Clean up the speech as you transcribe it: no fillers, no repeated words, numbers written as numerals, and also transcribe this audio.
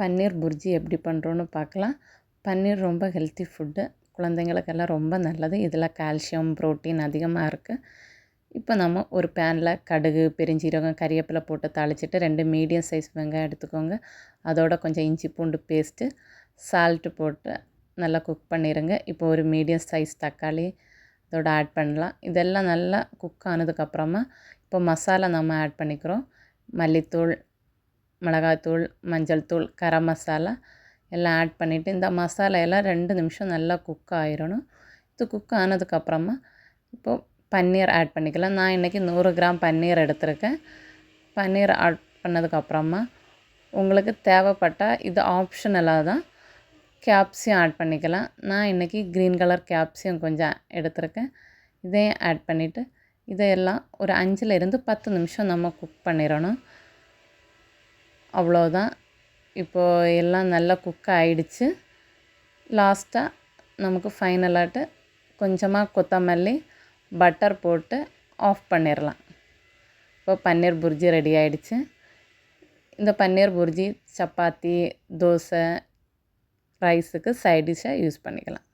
பன்னீர் புர்ஜி எப்படி பண்ணுறோன்னு பார்க்கலாம். பன்னீர் ரொம்ப ஹெல்த்தி ஃபுட்டு, குழந்தைங்களுக்கெல்லாம் ரொம்ப நல்லது. இதில் கால்சியம், புரோட்டீன் அதிகமாக இருக்குது. இப்போ நம்ம ஒரு பேனில் கடுகு, பெருஞ்சீரகம், கறிவேப்பிலை போட்டு தாளிச்சிட்டு 2 மீடியம் சைஸ் வெங்காயம் எடுத்துக்கோங்க. அதோட கொஞ்சம் இஞ்சி பூண்டு பேஸ்ட்டு, சால்ட்டு போட்டு நல்லா குக் பண்ணிடுங்க. இப்போ ஒரு மீடியம் சைஸ் தக்காளி இதோட ஆட் பண்ணலாம். இதெல்லாம் நல்லா குக் ஆனதுக்கப்புறமா இப்போ மசாலா நம்ம ஆட் பண்ணிக்கிறோம். மல்லித்தூள், மிளகாத்தூள், மஞ்சள் தூள், கரம் மசாலா எல்லாம் ஆட் பண்ணிவிட்டு இந்த மசாலா எல்லாம் 2 நிமிஷம் நல்லா குக் ஆயிடணும். இது குக் ஆனதுக்கப்புறமா இப்போது பன்னீர் ஆட் பண்ணிக்கலாம். நான் இன்றைக்கி 100 கிராம் பன்னீர் எடுத்திருக்கேன். பன்னீர் ஆட் பண்ணதுக்கப்புறமா உங்களுக்கு தேவைப்பட்டால் இது ஆப்ஷனலாக தான் கேப்சியம் ஆட் பண்ணிக்கலாம். நான் இன்றைக்கி க்ரீன் கலர் கேப்சியம் கொஞ்சம் எடுத்திருக்கேன். இதையும் ஆட் பண்ணிவிட்டு இதையெல்லாம் ஒரு 5லேருந்து 10 நிமிஷம் நம்ம குக் பண்ணிடணும். அவ்வளோதான். இப்போது எல்லாம் நல்லா குக் ஆகிடுச்சு. லாஸ்ட்டாக நமக்கு ஃபைனலாட்டு கொஞ்சமாக கொத்தமல்லி, பட்டர் போட்டு ஆஃப் பண்ணிடலாம். இப்போ பன்னீர் புர்ஜி ரெடி ஆகிடுச்சு. இந்த பன்னீர் புர்ஜி சப்பாத்தி, தோசை, ரைஸுக்கு சைட் டிஷ்ஷாக யூஸ் பண்ணிக்கலாம்.